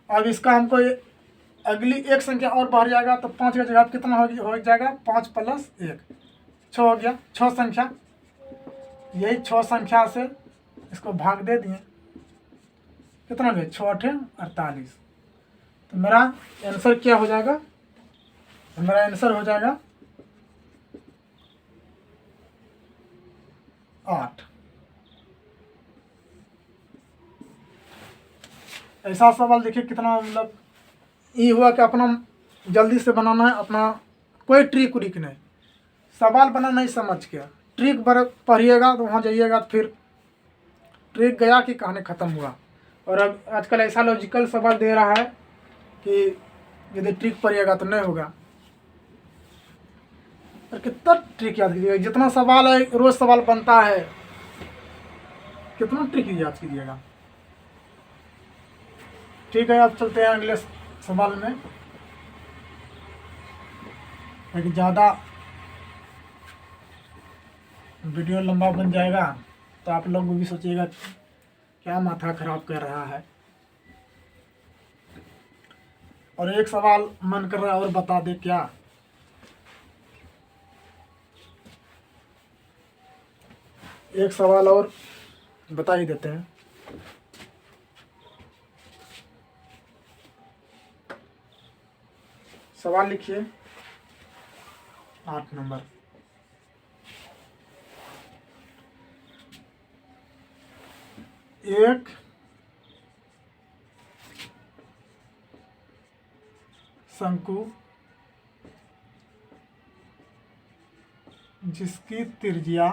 अब इसका हमको अगली एक संख्या और बढ़ जाएगा तो 5 का जगह कितना हो जाएगा, 5 + 1 6 हो गया। 6 संख्या, यही 6 संख्या से इसको भाग दे दिए, कितना हो गया, 6 8 48। तो मेरा आंसर क्या हो जाएगा, मेरा आंसर हो जाएगा 8। ऐसा सवाल देखिए कितना, मतलब ये हुआ कि अपना जल्दी से बनाना है, अपना कोई ट्रिक उरिक नहीं, सवाल बना नहीं समझ के ट्रिक पढ़िएगा तो वहाँ जाइएगा तो फिर ट्रिक गया कि कहानी ख़त्म हुआ। और अब आजकल ऐसा लॉजिकल सवाल दे रहा है कि यदि ट्रिक पढ़िएगा तो नहीं होगा। और कितना ट्रिक याद कीजिएगा, जितना सवाल है रोज़ सवाल बनता है, कितना ट्रिक याद कीजिएगा। ठीक है, अब चलते हैं अगले सवाल में, लेकिन ज़्यादा वीडियो लंबा बन जाएगा तो आप लोग भी सोचिएगा क्या माथा खराब कर रहा है। और एक सवाल मन कर रहा है और बता दे क्या, एक सवाल और बता ही देते हैं। सवाल लिखिए 8 नंबर। एक शंकु जिसकी त्रिज्या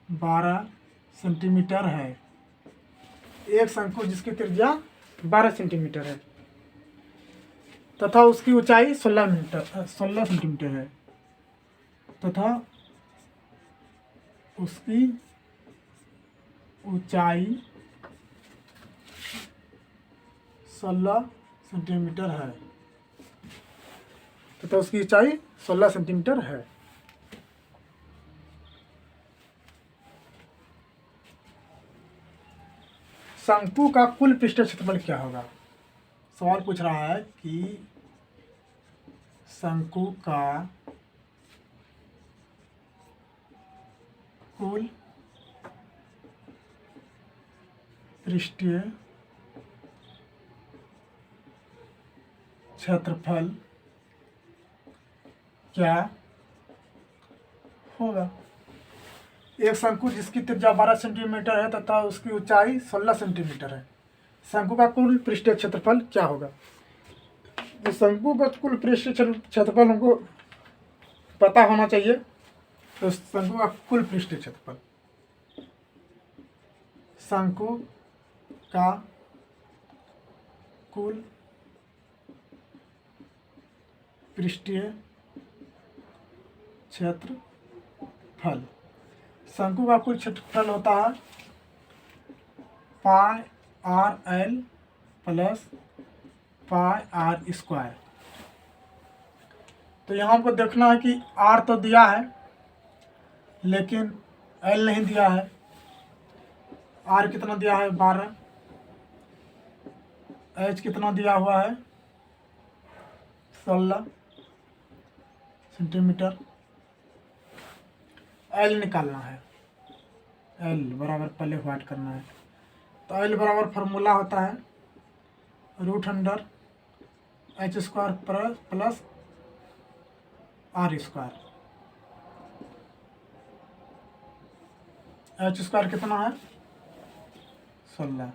12 सेंटीमीटर है, एक शंकु जिसकी त्रिज्या 12 सेंटीमीटर है तथा उसकी ऊंचाई 16 सेंटीमीटर है, तथा उसकी ऊंचाई 16 सेंटीमीटर है, तथा उसकी ऊंचाई 16 सेंटीमीटर है। शंकु का कुल पृष्ठ क्षेत्रफल क्या होगा। सवाल पूछ रहा है कि शंकु का कुल पृष्ठीय क्षेत्रफल क्या होगा। एक शंकु जिसकी त्रिज्या 12 सेंटीमीटर है तथा उसकी ऊंचाई 16 सेंटीमीटर है, शंकु का कुल पृष्ठीय क्षेत्रफल क्या होगा? तो शंकु का कुल पृष्ठीय क्षेत्रफल हमको पता होना चाहिए। तो शंकु का कुल पृष्ठीय क्षेत्रफल, शंकु का कुल पृष्ठीय क्षेत्रफल, शंकु का कुल क्षेत्रफल होता है pi R L plus pi R square. तो यहाँ हमको देखना है कि आर तो दिया है लेकिन एल नहीं दिया है। आर कितना दिया है 12, एच कितना दिया हुआ है 16 सेंटीमीटर। एल निकालना है, एल बराबर पहले व्हाट करना है। तो एल बराबर फार्मूला होता है √h² प्लस r²। h² कितना है 16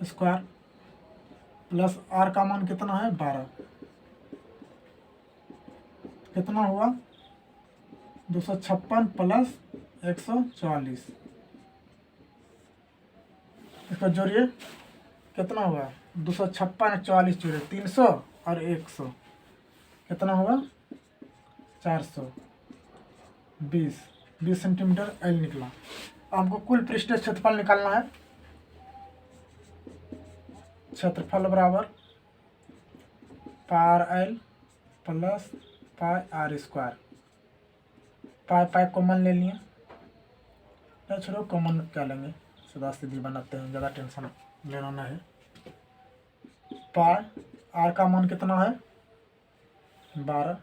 स्क्वायर प्लस r का मान कितना है 12, कितना हुआ 256 प्लस 144। इसको जोड़िए कितना हुआ 256 44 जोड़िए 300 और 100 कितना हुआ 420 सेंटीमीटर एल निकला। आपको कुल पृष्ठीय क्षेत्रफल निकालना है। क्षेत्रफल बराबर पार L plus pi r²। Pi common ले लिए, या छोड़ो कॉमन क्या लेंगे, सीधा सीधी बनाते हैं, ज़्यादा टेंशन लेना नहीं है। पाई आर का मान कितना है 12,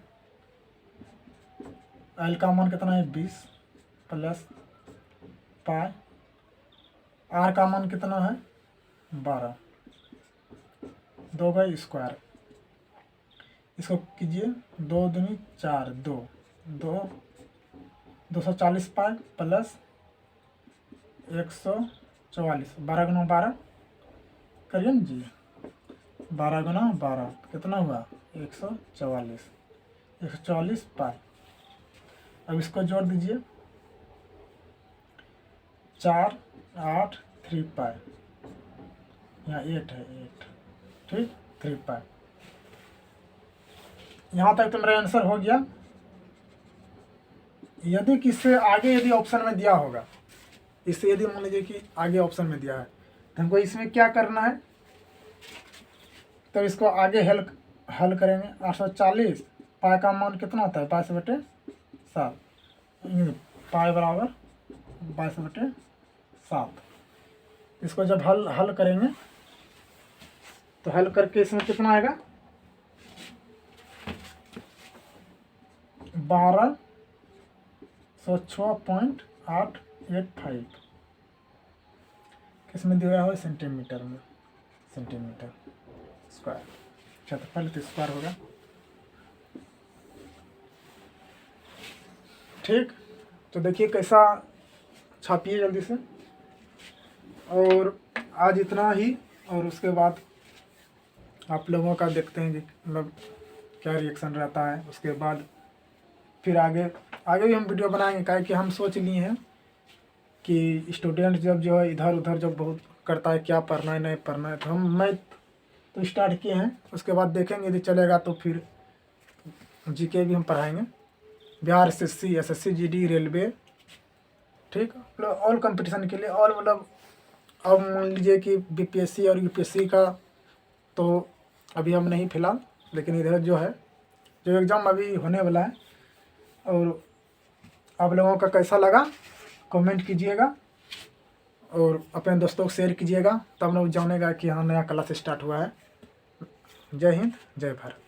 एल का मान कितना है 20 प्लस पाई आर का मान कितना है 12, 2/²। इसको कीजिए 2 दूनी 4, 240 पाई प्लस 144, 12 गुना 12 करिए ना जी, 12 गुना 12 कितना हुआ 144 पाई। अब इसको जोड़ दीजिए 4 8 3 पाई, यहाँ 8 है 8, ठीक 3 पाई। यहाँ तक तो मेरा आंसर हो गया। यदि किससे आगे यदि ऑप्शन में दिया होगा, इससे यदि मान लीजिए कि आगे ऑप्शन में दिया है तो हमको इसमें क्या करना है, तो इसको आगे हल करेंगे। 840 पाई का मान कितना होता है 22/7, पाई बराबर 22/7। इसको जब हल करेंगे तो हल करके इसमें कितना आएगा 1206.885। किसमें दिया हुआ सेंटीमीटर में, सेंटीमीटर स्क्वायर। क्षेत्रफल तो स्क्वायर होगा। ठीक, तो देखिए कैसा छापिए जल्दी से। और आज इतना ही, और उसके बाद आप लोगों का देखते हैं कि मतलब क्या रिएक्शन रहता है। उसके बाद फिर आगे भी हम वीडियो बनाएंगे, काहे कि हम सोच लिए हैं कि स्टूडेंट जब जो है इधर उधर जब बहुत करता है क्या पढ़ना है नहीं पढ़ना है, तो मैं तो स्टार्ट किए हैं। उसके बाद देखेंगे यदि चलेगा तो फिर जीके भी हम पढ़ाएंगे, Bihar SSC SSC GD railway, ठीक, ऑल कंपटीशन के लिए। और मतलब अब मान लीजिए कि BPSC और UPSC का तो अभी हम नहीं फिलहाल, लेकिन इधर जो है जो एग्ज़ाम अभी होने वाला है। और आप लोगों का कैसा लगा कमेंट कीजिएगा और अपने दोस्तों को शेयर कीजिएगा, तब लोग जानेगा कि हाँ नया क्लास स्टार्ट हुआ है। जय हिंद जय भारत।